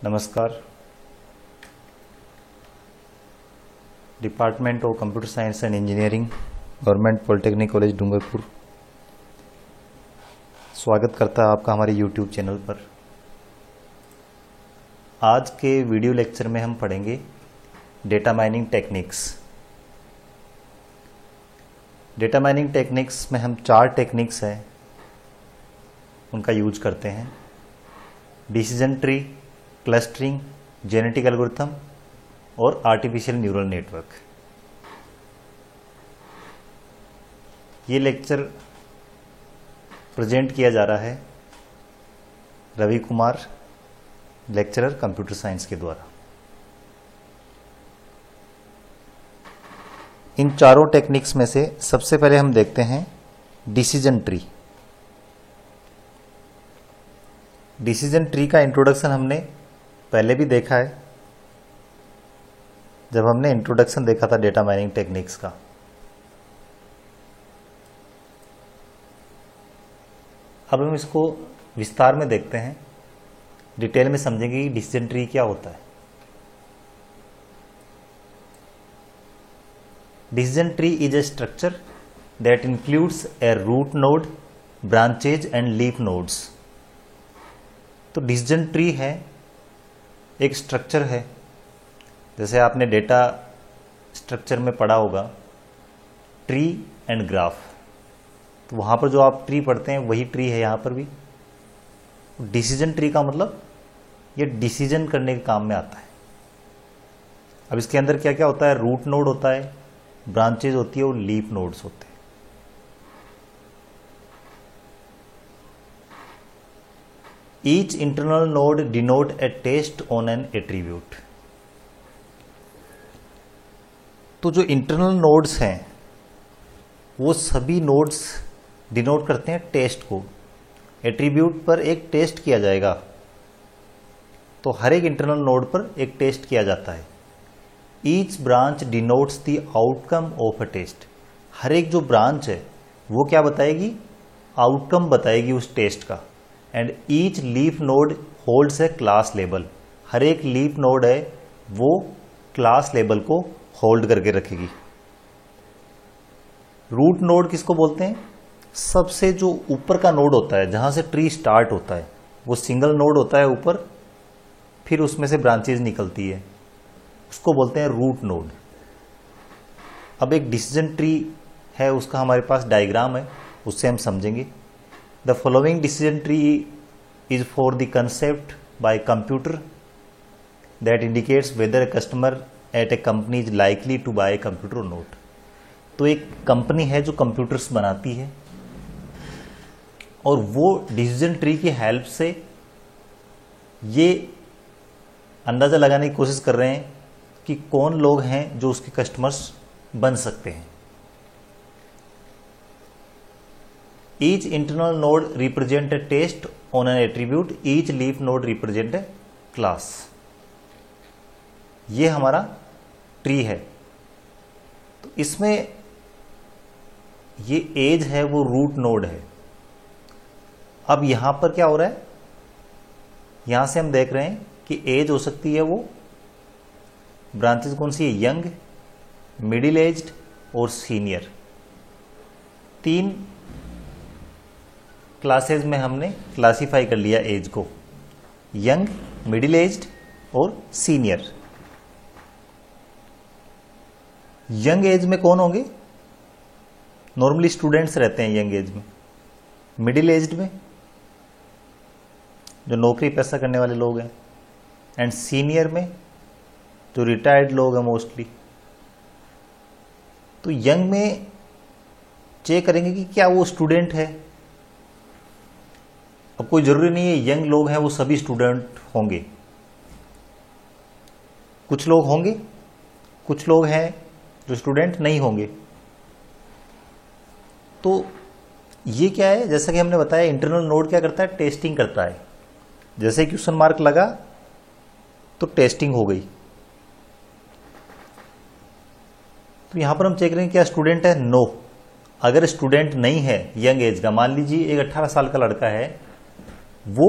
नमस्कार। Department of computer science and engineering, government polytechnic college Dungarpur स्वागत करता है आपका हमारे YouTube चैनल पर। आज के वीडियो लेक्चर में हम पढ़ेंगे data mining techniques. Data mining techniques में हम 4 टेक्निक्स हैं उनका यूज करते हैं: decision tree, clustering, genetic algorithm और आर्टिफिशियल न्यूरल नेटवर्क। ये लेक्चर प्रेजेंट किया जा रहा है Ravi Kumar, lecturer computer science के द्वारा। इन चारों टेक्निक्स में से सबसे पहले हम देखते हैं डिसीजन ट्री। डिसीजन ट्री का इंट्रोडक्शन हमने पहले भी देखा है जब हमने इंट्रोडक्शन देखा था डेटा माइनिंग टेक्निक्स का। अब हम इसको विस्तार में देखते हैं, डिटेल में समझेंगे कि डिसीजन ट्री क्या होता है। Decision tree is a structure that includes a root node, branches and leaf nodes. तो डिसीजन ट्री है एक स्ट्रक्चर है, जैसे आपने डेटा स्ट्रक्चर में पढ़ा होगा ट्री एंड ग्राफ। तो वहाँ पर जो आप ट्री पढ़ते हैं वही ट्री है यहाँ पर भी। डिसीजन ट्री का मतलब ये डिसीजन करने के काम में आता है। अब इसके अंदर क्या क्या होता है? रूट नोड होता है, ब्रांचेज होती है और लीफ नोड्स होते हैं। Each internal node denote a test on an attribute। तो जो इंटरनल नोड्स हैं वो सभी नोड्स डिनोट करते हैं टेस्ट को। एट्रीब्यूट पर एक टेस्ट किया जाएगा, तो हर एक इंटरनल नोड पर एक टेस्ट किया जाता है। Each branch denotes the outcome of a test. हर एक जो ब्रांच है वो क्या बताएगी? आउटकम बताएगी उस टेस्ट का। And each leaf node holds a class label. हर एक लीफ नोड है वो क्लास लेबल को होल्ड करके रखेगी। रूट नोड किसको बोलते हैं? सबसे जो ऊपर का नोड होता है, जहां से ट्री स्टार्ट होता है, वो सिंगल नोड होता है ऊपर, फिर उसमें से ब्रांचेज निकलती है, उसको बोलते हैं रूट नोड। अब एक डिसीजन ट्री है, उसका हमारे पास डायग्राम है, उससे हम समझेंगे। The following decision tree is for the concept by computer that indicates whether a customer at a company is likely to buy a computer or not। तो एक कंपनी है जो कंप्यूटर्स बनाती है और वो डिसीजन ट्री की हेल्प से ये अंदाज़ा लगाने की कोशिश कर रहे हैं कि कौन लोग हैं जो उसके कस्टमर्स बन सकते हैं। Each internal node represent a test on an attribute, each leaf node represent a class। ये हमारा ट्री है। तो इसमें ये एज है वो रूट नोड है। अब यहां पर क्या हो रहा है? यहां से हम देख रहे हैं कि एज हो सकती है वो ब्रांचेस कौन सी है? यंग, मिडिल एज्ड और सीनियर। 3 क्लासेस में हमने क्लासिफाई कर लिया एज को, यंग, मिडिल एज्ड और सीनियर। यंग एज में कौन होंगे? नॉर्मली स्टूडेंट्स रहते हैं यंग एज में। मिडिल एज्ड में जो नौकरी पैसा करने वाले लोग हैं, एंड सीनियर में जो रिटायर्ड लोग हैं मोस्टली। तो यंग में चेक करेंगे कि क्या वो स्टूडेंट है। अब कोई जरूरी नहीं है यंग लोग हैं वो सभी स्टूडेंट होंगे, कुछ लोग होंगे, कुछ लोग हैं जो स्टूडेंट नहीं होंगे। तो ये क्या है? जैसा कि हमने बताया, इंटरनल नोड क्या करता है? टेस्टिंग करता है। जैसे क्वेश्चन मार्क लगा तो टेस्टिंग हो गई। तो यहां पर हम चेक करेंगे क्या स्टूडेंट है? नो। अगर स्टूडेंट नहीं है यंग एज का, मान लीजिए एक 18 साल का लड़का है, वो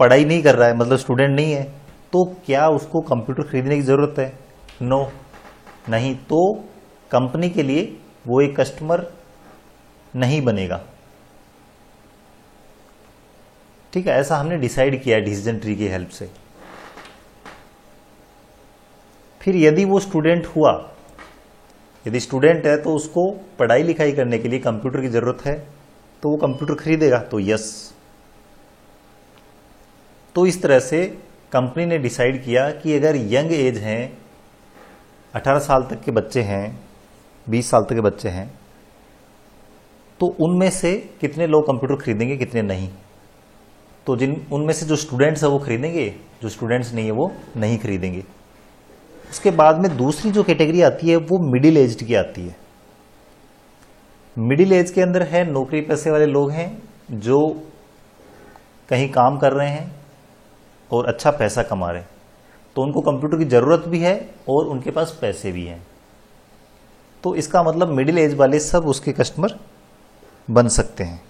पढ़ाई नहीं कर रहा है, मतलब स्टूडेंट नहीं है, तो क्या उसको कंप्यूटर खरीदने की ज़रूरत है? नो, नहीं। तो कंपनी के लिए वो एक कस्टमर नहीं बनेगा। ठीक है, ऐसा हमने डिसाइड किया है डिसीजन ट्री की हेल्प से। फिर यदि वो स्टूडेंट हुआ, यदि स्टूडेंट है तो उसको पढ़ाई लिखाई करने के लिए कंप्यूटर की ज़रूरत है, तो वो कंप्यूटर खरीदेगा, तो यस। तो इस तरह से कंपनी ने डिसाइड किया कि अगर यंग एज हैं, 18 साल तक के बच्चे हैं, 20 साल तक के बच्चे हैं, तो उनमें से कितने लोग कंप्यूटर खरीदेंगे, कितने नहीं। तो उनमें से जो स्टूडेंट्स है वो खरीदेंगे, जो स्टूडेंट्स नहीं है वो नहीं खरीदेंगे। उसके बाद में दूसरी जो कैटेगरी आती है वो मिडिल एज्ड की आती है। मिडिल एज के अंदर है नौकरी पैसे वाले लोग हैं जो कहीं काम कर रहे हैं और अच्छा पैसा कमा रहे हैं, तो उनको कंप्यूटर की ज़रूरत भी है और उनके पास पैसे भी हैं। तो इसका मतलब मिडिल एज वाले सब उसके कस्टमर बन सकते हैं।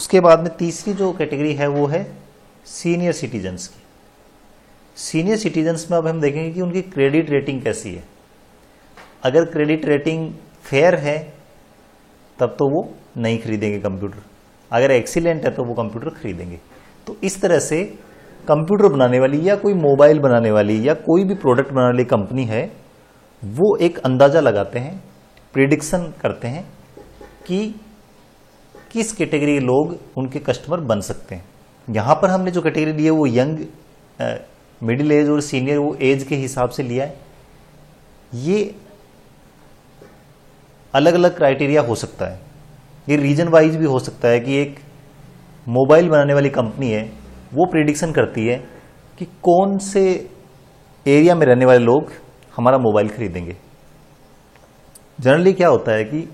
उसके बाद में तीसरी जो कैटेगरी है वो है सीनियर सिटीजन्स की। सीनियर सिटीजन्स में अब हम देखेंगे कि उनकी क्रेडिट रेटिंग कैसी है। अगर क्रेडिट रेटिंग फेयर है तब तो वो नहीं खरीदेंगे कंप्यूटर, अगर एक्सीलेंट है तो वो कंप्यूटर खरीदेंगे। तो इस तरह से कंप्यूटर बनाने वाली या कोई मोबाइल बनाने वाली या कोई भी प्रोडक्ट बनाने वाली कंपनी है, वो एक अंदाज़ा लगाते हैं, प्रिडिक्शन करते हैं कि किस कैटेगरी के लोग उनके कस्टमर बन सकते हैं। यहाँ पर हमने जो कैटेगरी ली है वो यंग, मिडिल एज और सीनियर, वो एज के हिसाब से लिया है। ये अलग अलग क्राइटेरिया हो सकता है, ये रीजन वाइज भी हो सकता है कि एक मोबाइल बनाने वाली कंपनी है, वो प्रिडिक्शन करती है कि कौन से एरिया में रहने वाले लोग हमारा मोबाइल खरीदेंगे। जनरली क्या होता है कि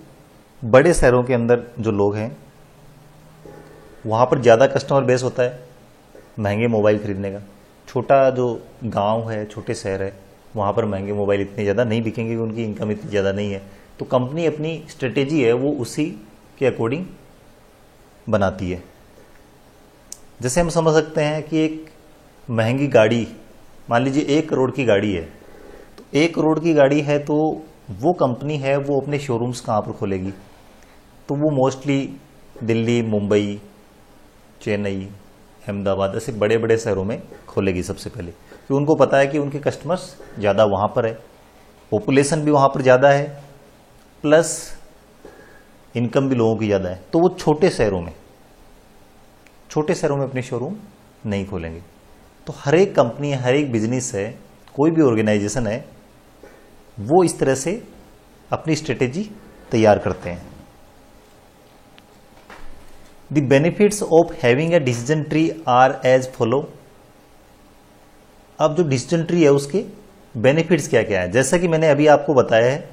बड़े शहरों के अंदर जो लोग हैं वहाँ पर ज़्यादा कस्टमर बेस होता है महंगे मोबाइल खरीदने का। छोटा जो गांव है, छोटे शहर है, वहाँ पर महंगे मोबाइल इतने ज़्यादा नहीं बिकेंगे क्योंकि उनकी इनकम इतनी ज़्यादा नहीं है। तो कंपनी अपनी स्ट्रेटेजी है वो उसी के अकॉर्डिंग बनाती है। जैसे हम समझ सकते हैं कि एक महंगी गाड़ी, मान लीजिए 1 करोड़ की गाड़ी है, तो 1 करोड़ की गाड़ी है तो वो कंपनी है वो अपने शोरूम्स कहाँ पर खोलेगी? तो वो मोस्टली दिल्ली, मुंबई, चेन्नई, अहमदाबाद ऐसे बड़े बड़े शहरों में खोलेगी सबसे पहले, क्योंकि उनको पता है कि उनके कस्टमर्स ज़्यादा वहाँ पर है, पॉपुलेशन भी वहाँ पर ज़्यादा है, प्लस इनकम भी लोगों की ज़्यादा है। तो वो छोटे शहरों में अपने शोरूम नहीं खोलेंगे। तो हर एक कंपनी, हर एक बिजनेस है, कोई भी ऑर्गेनाइजेशन है, वो इस तरह से अपनी स्ट्रेटेजी तैयार करते हैं। The benefits of having a decision tree are as follow। अब जो डिसीजन ट्री है उसके बेनिफिट्स क्या क्या है, जैसा कि मैंने अभी आपको बताया है,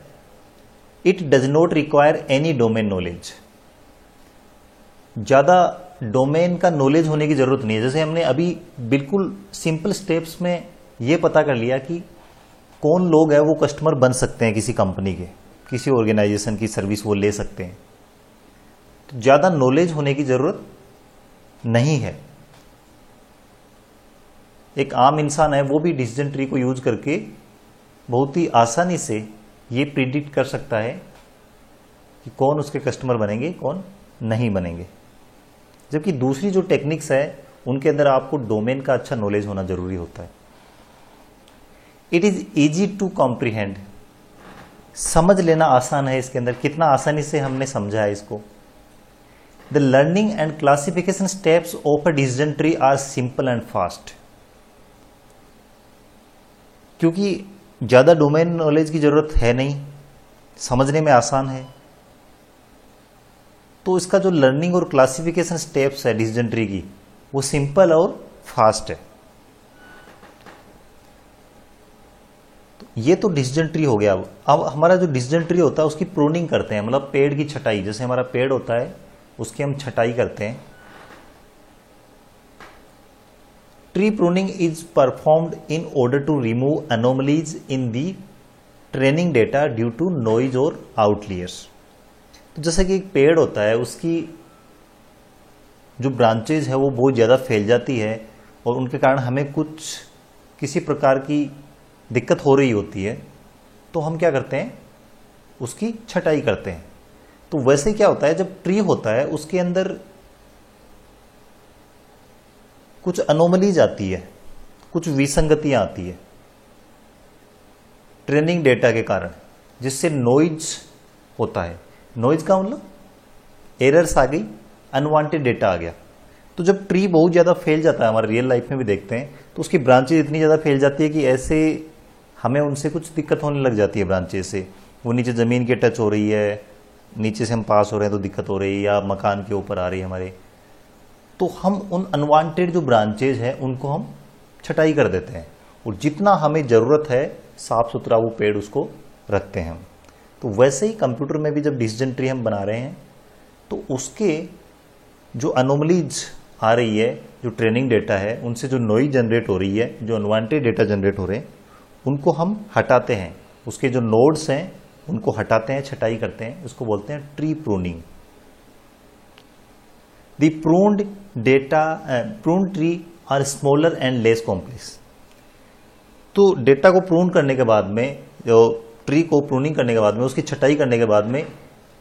it does not require any domain knowledge. ज़्यादा डोमेन का नॉलेज होने की ज़रूरत नहीं है। जैसे हमने अभी बिल्कुल सिंपल स्टेप्स में ये पता कर लिया कि कौन लोग है वो कस्टमर बन सकते हैं किसी कंपनी के, किसी ऑर्गेनाइजेशन की सर्विस वो ले सकते हैं। तो ज़्यादा नॉलेज होने की ज़रूरत नहीं है। एक आम इंसान है वो भी डिसीजन ट्री को यूज करके बहुत ही आसानी से ये प्रिडिक्ट कर सकता है कि कौन उसके कस्टमर बनेंगे, कौन नहीं बनेंगे। जबकि दूसरी जो टेक्निक्स है उनके अंदर आपको डोमेन का अच्छा नॉलेज होना जरूरी होता है। It is easy to comprehend, समझ लेना आसान है। इसके अंदर कितना आसानी से हमने समझा है इसको। The learning and classification steps of a decision tree are simple and fast. क्योंकि ज़्यादा डोमेन नॉलेज की ज़रूरत है नहीं, समझने में आसान है, तो इसका जो लर्निंग और क्लासिफिकेशन स्टेप्स है डिसीजन ट्री की, वो सिंपल और फास्ट है। तो ये तो डिसीजन ट्री हो गया। अब हमारा जो डिसीजन ट्री होता है उसकी प्रूनिंग करते हैं, मतलब पेड़ की छटाई। जैसे हमारा पेड़ होता है उसकी हम छटाई करते हैं। Tree pruning is performed in order to remove anomalies in the training data due to noise और आउटलियर्स। तो जैसे कि एक पेड़ होता है, उसकी जो ब्रांचेज है वो बहुत ज़्यादा फैल जाती है और उनके कारण हमें किसी प्रकार की दिक्कत हो रही होती है, तो हम क्या करते हैं, उसकी छटाई करते हैं। तो वैसे क्या होता है, जब ट्री होता है उसके अंदर कुछ अनोमलीज आती है, कुछ विसंगतियां आती है ट्रेनिंग डेटा के कारण, जिससे नॉइज होता है। नॉइज का मतलब एरर्स आ गई, अनवांटेड डेटा आ गया। तो जब ट्री बहुत ज़्यादा फैल जाता है, हमारे रियल लाइफ में भी देखते हैं, तो उसकी ब्रांचेज इतनी ज़्यादा फैल जाती है कि ऐसे हमें उनसे कुछ दिक्कत होने लग जाती है। ब्रांचेज से वो नीचे ज़मीन के टच हो रही है, नीचे से हम पास हो रहे हैं तो दिक्कत हो रही है, या मकान के ऊपर आ रही है हमारे, तो हम उन अनवांटेड जो ब्रांचेज हैं उनको हम छटाई कर देते हैं, और जितना हमें ज़रूरत है साफ सुथरा वो पेड़ उसको रखते हैं हम। तो वैसे ही कंप्यूटर में भी जब डिसीजन ट्री हम बना रहे हैं, तो उसके जो अनोमलीज आ रही है, जो ट्रेनिंग डेटा है, उनसे जो नॉइज जनरेट हो रही है, जो अनवांटेड डेटा जनरेट हो रहे हैं, उनको हम हटाते हैं। उसके जो नोड्स हैं उनको हटाते हैं, छटाई करते हैं। इसको बोलते हैं tree pruning. The pruned tree are smaller and less complex. तो डेटा को प्रून करने के बाद में, जो ट्री को प्रूनिंग करने के बाद में, उसकी छटाई करने के बाद में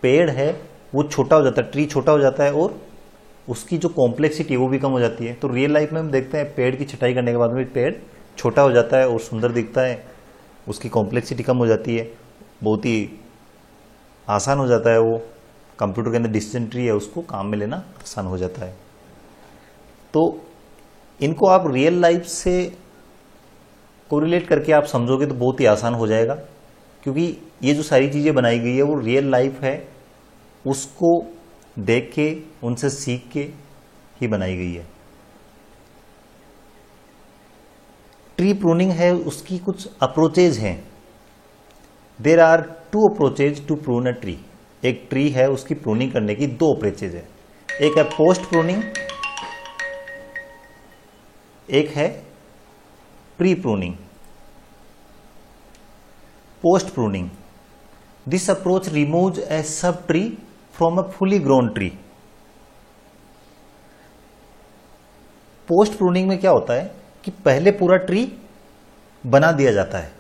पेड़ है वो छोटा हो जाता है, ट्री छोटा हो जाता है, और उसकी जो कॉम्प्लेक्सिटी वो भी कम हो जाती है। तो रियल लाइफ में हम देखते हैं पेड़ की छटाई करने के बाद में पेड़ छोटा हो जाता है और सुंदर दिखता है, उसकी कॉम्प्लेक्सिटी कम हो जाती है, बहुत ही आसान हो जाता है। वो कंप्यूटर के अंदर डिसीजन ट्री है, उसको काम में लेना आसान हो जाता है। तो इनको आप रियल लाइफ से कोरिलेट करके आप समझोगे तो बहुत ही आसान हो जाएगा, क्योंकि ये जो सारी चीज़ें बनाई गई है वो रियल लाइफ है, उसको देख के, उनसे सीख के ही बनाई गई है। ट्री प्रूनिंग है, उसकी कुछ अप्रोचेज हैं। There are 2 approaches to prune a tree. एक ट्री है उसकी प्रूनिंग करने की 2 अप्रोचेज है। एक है पोस्ट प्रूनिंग, एक है pre pruning. Post pruning, this approach removes A sub tree from a fully grown tree. Post pruning में क्या होता है कि पहले पूरा ट्री बना दिया जाता है,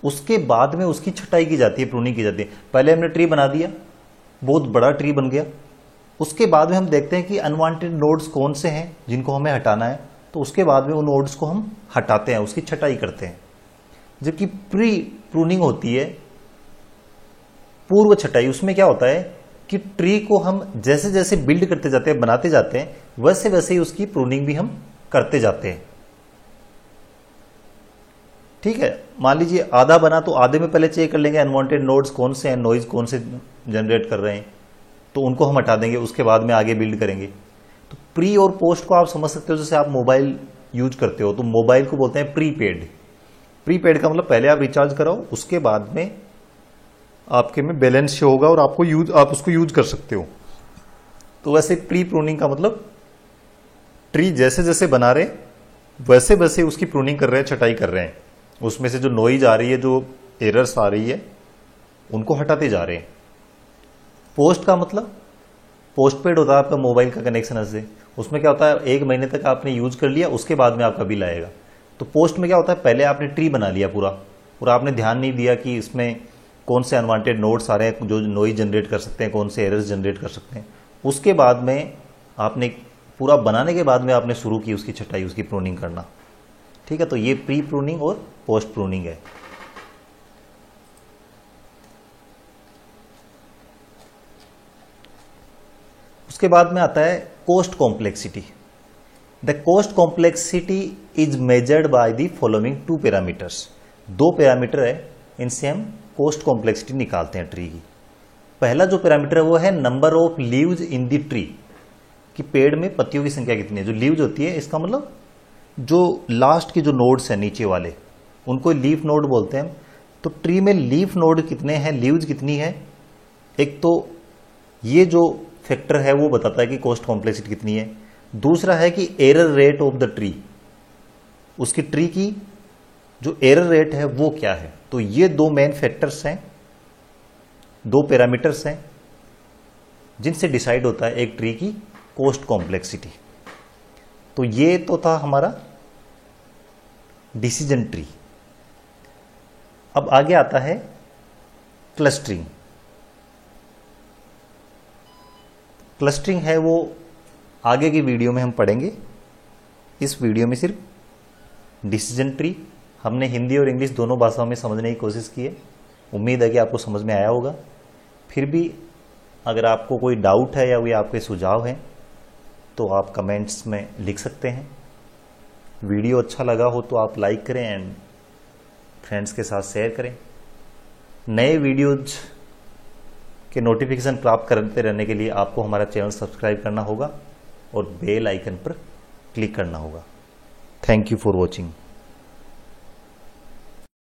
उसके बाद में उसकी छटाई की जाती है, प्रूनिंग की जाती है। पहले हमने ट्री बना दिया, बहुत बड़ा ट्री बन गया, उसके बाद में हम देखते हैं कि अनवांटेड नोड्स कौन से हैं जिनको हमें हटाना है, तो उसके बाद में उन नोड्स को हम हटाते हैं, उसकी छटाई करते हैं। जबकि प्री प्रूनिंग होती है, पूर्व छटाई, उसमें क्या होता है कि ट्री को हम जैसे जैसे बिल्ड करते जाते हैं, बनाते जाते हैं, वैसे वैसे ही उसकी प्रूनिंग भी हम करते जाते हैं। ठीक है, मान लीजिए आधा बना, तो आधे में पहले चेक कर लेंगे अनवांटेड नोड्स कौन से हैं, नॉइज कौन से जनरेट कर रहे हैं, तो उनको हम हटा देंगे, उसके बाद में आगे बिल्ड करेंगे। तो प्री और पोस्ट को आप समझ सकते हो, जैसे आप मोबाइल यूज करते हो तो मोबाइल को बोलते हैं प्रीपेड। प्रीपेड का मतलब पहले आप रिचार्ज कराओ, उसके बाद में आपके में बैलेंस शो होगा और आप उसको यूज कर सकते हो। तो वैसे प्री प्रूनिंग का मतलब ट्री जैसे जैसे बना रहे वैसे वैसे उसकी प्रूनिंग कर रहे हैं, छटाई कर रहे हैं, उसमें से जो नॉइज आ रही है, जो एरर्स आ रही है, उनको हटाते जा रहे हैं। पोस्ट का मतलब पोस्टपेड होता है आपका मोबाइल का कनेक्शन से, उसमें क्या होता है 1 महीने तक आपने यूज कर लिया, उसके बाद में आपका बिल आएगा। तो पोस्ट में क्या होता है, पहले आपने ट्री बना लिया पूरा, और आपने ध्यान नहीं दिया कि इसमें कौन से अनवांटेड नोड्स आ रहे हैं जो नॉइज जनरेट कर सकते हैं, कौन से एरर्स जनरेट कर सकते हैं। उसके बाद में आपने पूरा बनाने के बाद में आपने शुरू की उसकी छटाई, उसकी प्रूनिंग करना। ठीक है, तो ये प्री प्रूनिंग और पोस्ट प्रूनिंग है। उसके बाद में आता है cost complexity. The cost complexity is measured by the following 2 parameters. 2 parameter है, इनसे हम कोस्ट कॉम्प्लेक्सिटी निकालते हैं ट्री की। पहला जो पैरामीटर है वो है number of leaves in the tree, कि पेड़ में पत्तियों की संख्या कितनी है। जो लीव्स होती है, इसका मतलब जो लास्ट के जो नोड्स हैं नीचे वाले, उनको लीफ नोड बोलते हैं। तो ट्री में लीफ नोड कितने हैं, लीव्स कितनी है, एक तो ये जो फैक्टर है वो बताता है कि कोस्ट कॉम्प्लेक्सिटी कितनी है। दूसरा है कि error rate of the tree, उसकी ट्री की जो एरर रेट है वो क्या है। तो ये 2 मेन फैक्टर्स हैं, 2 पैरामीटर्स हैं, जिनसे डिसाइड होता है एक ट्री की कोस्ट कॉम्प्लेक्सिटी। तो ये तो था हमारा डिसीजन ट्री। अब आगे आता है क्लस्टरिंग। क्लस्टरिंग है वो आगे की वीडियो में हम पढ़ेंगे। इस वीडियो में सिर्फ डिसीजन ट्री हमने हिंदी और इंग्लिश दोनों भाषाओं में समझने की कोशिश की है। उम्मीद है कि आपको समझ में आया होगा। फिर भी अगर आपको कोई डाउट है या कोई आपके सुझाव हैं तो आप कमेंट्स में लिख सकते हैं। वीडियो अच्छा लगा हो तो आप लाइक करें एंड फ्रेंड्स के साथ शेयर करें। नए वीडियोज के नोटिफिकेशन प्राप्त करते रहने के लिए आपको हमारा चैनल सब्सक्राइब करना होगा और बेल आइकन पर क्लिक करना होगा। Thank you for watching.